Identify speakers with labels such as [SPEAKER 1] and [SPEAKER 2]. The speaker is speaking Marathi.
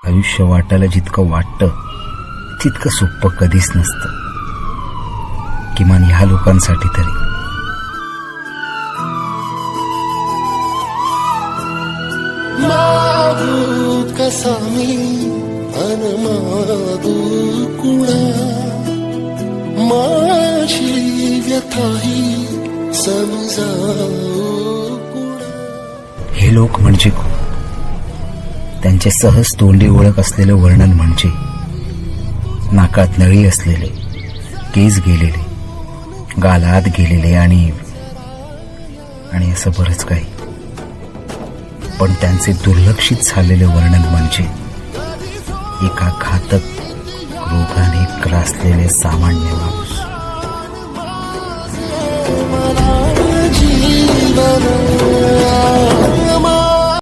[SPEAKER 1] आयुष्य वाटायला जितकं वाटतं तितकं सोपं कधीच नसतं, किमान ह्या लोकांसाठी तरी.
[SPEAKER 2] कसा मी अनमादू कुणा माझी व्यथाही समजावू कुणा.
[SPEAKER 1] हे लोक म्हणजे कोण? त्यांचे सहज तोंडी ओळख असलेले वर्णन म्हणजे नाकात नळी असलेले, केस गेलेले, गालात गेलेले आणि असं बरंच काही. पण त्यांचे दुर्लक्षित झालेले वर्णन म्हणजे एका घातक रोगाने ग्रासलेले सामान्य माणूस.
[SPEAKER 2] जीवन